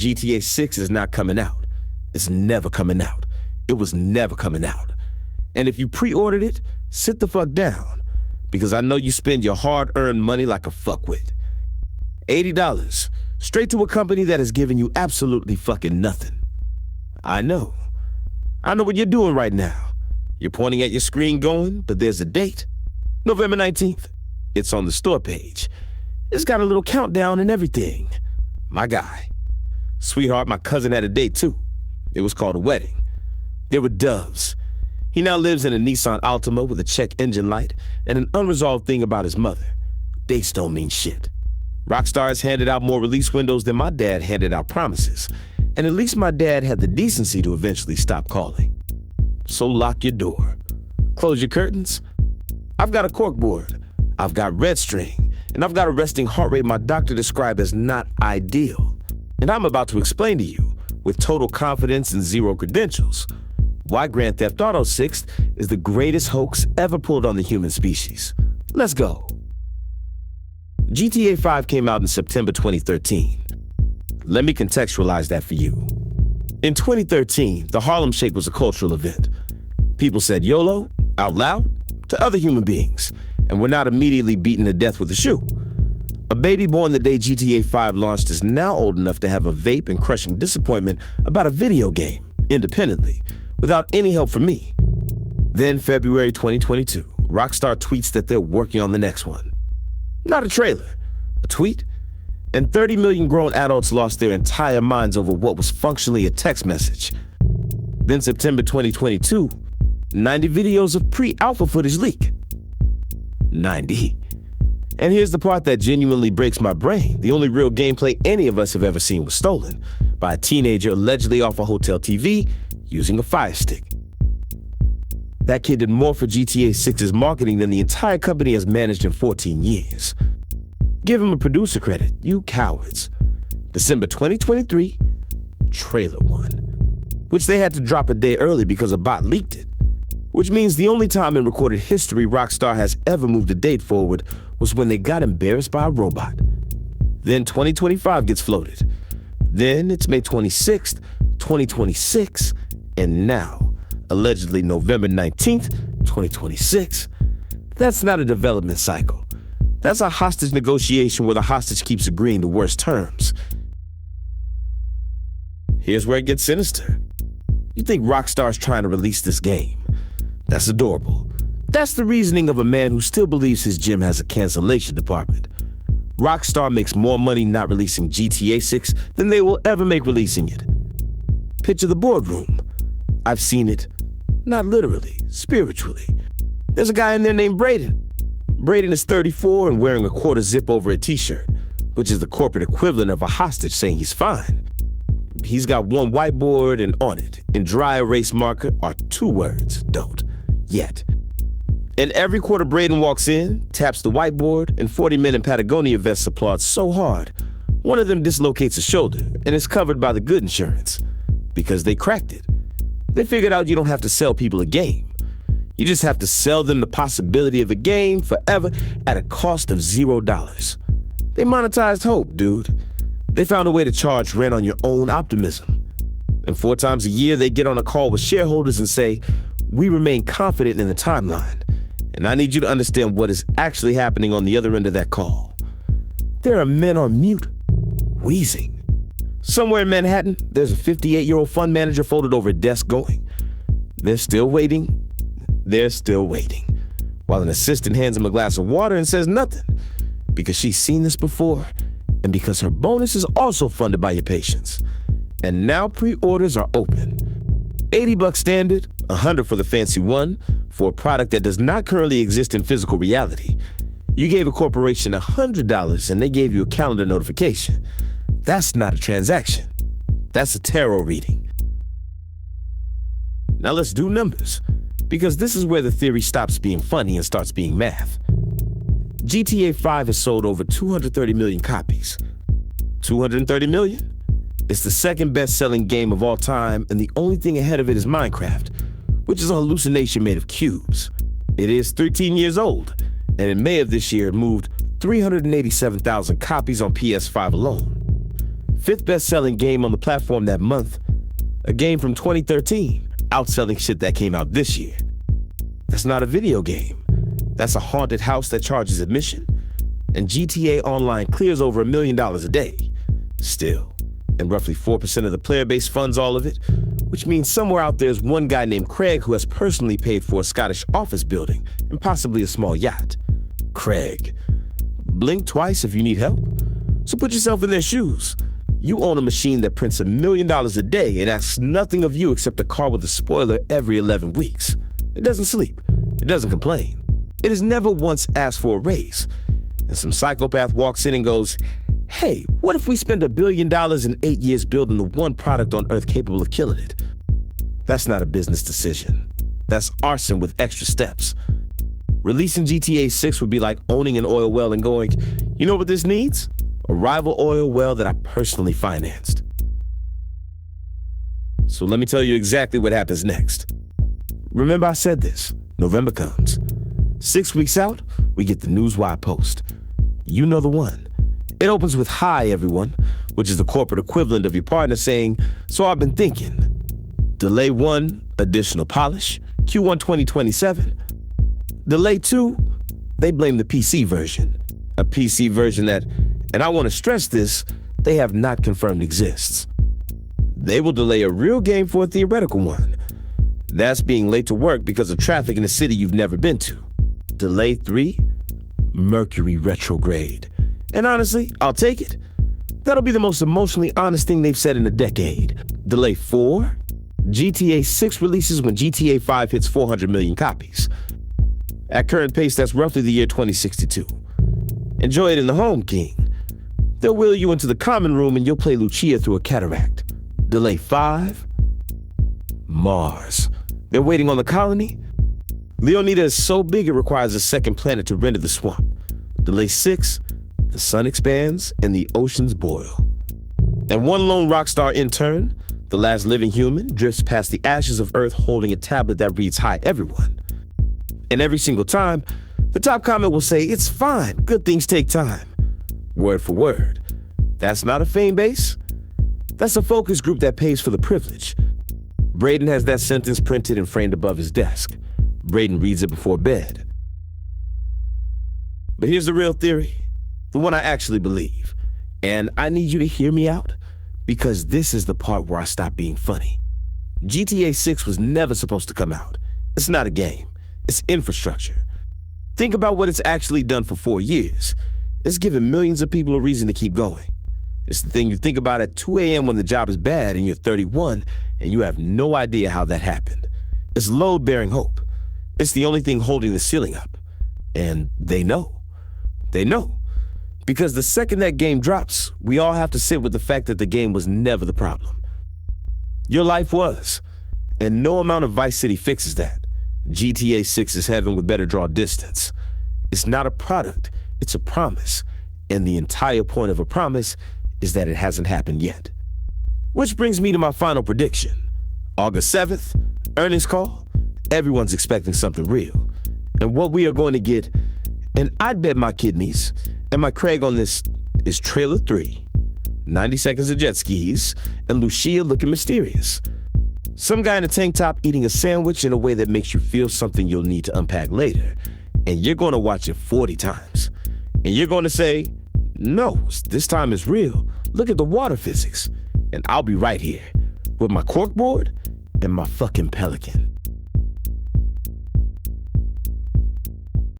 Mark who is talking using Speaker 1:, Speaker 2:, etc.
Speaker 1: GTA 6 is not coming out. It's never coming out. It was never coming out. And if you pre-ordered it, sit the fuck down, because I know you spend your hard-earned money like a fuckwit. $80, straight to a company that has given you absolutely fucking nothing. I know what you're doing right now. You're pointing at your screen going, but there's a date. November 19th. It's on the store page. It's got a little countdown and everything. My guy. Sweetheart, my cousin had a date too. It was called a wedding. There were doves. He now lives in a Nissan Altima with a check engine light and an unresolved thing about his mother. Dates don't mean shit. Rockstar has handed out more release windows than my dad handed out promises. And at least my dad had the decency to eventually stop calling. So lock your door. Close your curtains. I've got a corkboard. I've got red string. And I've got a resting heart rate my doctor described as not ideal. And I'm about to explain to you, with total confidence and zero credentials, why Grand Theft Auto 6 is the greatest hoax ever pulled on the human species. Let's go. GTA 5 came out in September 2013. Let me contextualize that for you. In 2013, the Harlem Shake was a cultural event. People said YOLO out loud to other human beings, and were not immediately beaten to death with a shoe. A baby born the day GTA 5 launched is now old enough to have a vape and crushing disappointment about a video game, independently, without any help from me. Then February 2022, Rockstar tweets that they're working on the next one. Not a trailer, a tweet, and 30 million grown adults lost their entire minds over what was functionally a text message. Then September 2022, 90 videos of pre-alpha footage leak. 90. And here's the part that genuinely breaks my brain. The only real gameplay any of us have ever seen was stolen by a teenager allegedly off a hotel TV using a Fire Stick. That kid did more for GTA 6's marketing than the entire company has managed in 14 years. Give him a producer credit, you cowards. December 2023, trailer 1, which they had to drop a day early because a bot leaked it. Which means the only time in recorded history Rockstar has ever moved a date forward was when they got embarrassed by a robot. Then 2025 gets floated. Then it's May 26th, 2026, and now, allegedly November 19th, 2026. That's not a development cycle. That's a hostage negotiation where the hostage keeps agreeing to worse terms. Here's where it gets sinister. You think Rockstar's trying to release this game. That's adorable. That's the reasoning of a man who still believes his gym has a cancellation department. Rockstar makes more money not releasing GTA 6 than they will ever make releasing it. Picture the boardroom. I've seen it. Not literally, spiritually. There's a guy in there named Braden. Braden is 34 and wearing a quarter zip over a t-shirt, which is the corporate equivalent of a hostage saying he's fine. He's got one whiteboard, and on it, in dry erase marker, are 2 words, don't, yet. And every quarter Braden walks in, taps the whiteboard, and 40 men in Patagonia vests applaud so hard, one of them dislocates a shoulder and is covered by the good insurance, because they cracked it. They figured out you don't have to sell people a game. You just have to sell them the possibility of a game forever at a cost of $0. They monetized hope, dude. They found a way to charge rent on your own optimism. And 4 times a year, they get on a call with shareholders and say, we remain confident in the timeline. And I need you to understand what is actually happening on the other end of that call. There are men on mute, wheezing. Somewhere in Manhattan, there's a 58-year-old fund manager folded over a desk going, they're still waiting. They're still waiting. While an assistant hands him a glass of water and says nothing, because she's seen this before. And because her bonus is also funded by your patience. And now pre-orders are open. $80 standard, $100 for the fancy one, for a product that does not currently exist in physical reality. You gave a corporation $100 and they gave you a calendar notification. That's not a transaction. That's a tarot reading. Now let's do numbers, because this is where the theory stops being funny and starts being math. GTA 5 has sold over 230 million copies. 230 million? It's the second best-selling game of all time, and the only thing ahead of it is Minecraft, which is a hallucination made of cubes. It is 13 years old, and in May of this year it moved 387,000 copies on PS5 alone. Fifth best-selling game on the platform that month. A game from 2013, outselling shit that came out this year. That's not a video game. That's a haunted house that charges admission. And GTA Online clears over $1 million a day. Still, and roughly 4% of the player base funds all of it, which means somewhere out there's one guy named Craig who has personally paid for a Scottish office building and possibly a small yacht. Craig. Blink twice if you need help. So put yourself in their shoes. You own a machine that prints $1 million a day and asks nothing of you except a car with a spoiler every 11 weeks. It doesn't sleep. It doesn't complain. It has never once asked for a raise. And some psychopath walks in and goes, "Hey, what if we spend $1 billion in 8 years building the one product on Earth capable of killing it?" That's not a business decision. That's arson with extra steps. Releasing GTA 6 would be like owning an oil well and going, "You know what this needs? A rival oil well that I personally financed." So let me tell you exactly what happens next. Remember I said this. November comes. 6 weeks out, we get the Newswire post. You know the one. It opens with "Hi, everyone," which is the corporate equivalent of your partner saying, "So I've been thinking. Delay 1, additional polish, Q1 2027. Delay 2, they blame the PC version. A PC version that, and I want to stress this, they have not confirmed exists. They will delay a real game for a theoretical one. That's being late to work because of traffic in a city you've never been to. Delay 3, Mercury retrograde. And honestly, I'll take it. That'll be the most emotionally honest thing they've said in a decade. Delay 4, GTA 6 releases when GTA 5 hits 400 million copies. At current pace, that's roughly the year 2062. Enjoy it in the home, King. They'll wheel you into the common room and you'll play Lucia through a cataract. Delay 5, Mars. They're waiting on the colony. Leonida is so big it requires a second planet to render the swamp. Delay 6, the sun expands and the oceans boil. And one lone Rockstar intern, the last living human, drifts past the ashes of Earth holding a tablet that reads "Hi, everyone." And every single time, the top comment will say, "It's fine, good things take time." Word for word. That's not a fan base. That's a focus group that pays for the privilege. Braden has that sentence printed and framed above his desk. Braden reads it before bed. But here's the real theory, the one I actually believe. And I need you to hear me out, because this is the part where I stop being funny. GTA 6 was never supposed to come out. It's not a game. It's infrastructure. Think about what it's actually done for 4 years. It's given millions of people a reason to keep going. It's the thing you think about at 2 a.m. when the job is bad and you're 31 and you have no idea how that happened. It's load-bearing hope. It's the only thing holding the ceiling up. And they know. They know. Because the second that game drops, we all have to sit with the fact that the game was never the problem. Your life was. And no amount of Vice City fixes that. GTA 6 is heaven with better draw distance. It's not a product, it's a promise. And the entire point of a promise is that it hasn't happened yet. Which brings me to my final prediction. August 7th, earnings call. Everyone's expecting something real. And what we are going to get, and I'd bet my kidneys and my Craig on this, is Trailer 3, 90 seconds of jet skis, and Lucia looking mysterious. Some guy in a tank top eating a sandwich in a way that makes you feel something you'll need to unpack later. And you're going to watch it 40 times. And you're going to say, "No, this time is real. Look at the water physics." And I'll be right here with my corkboard and my fucking pelican.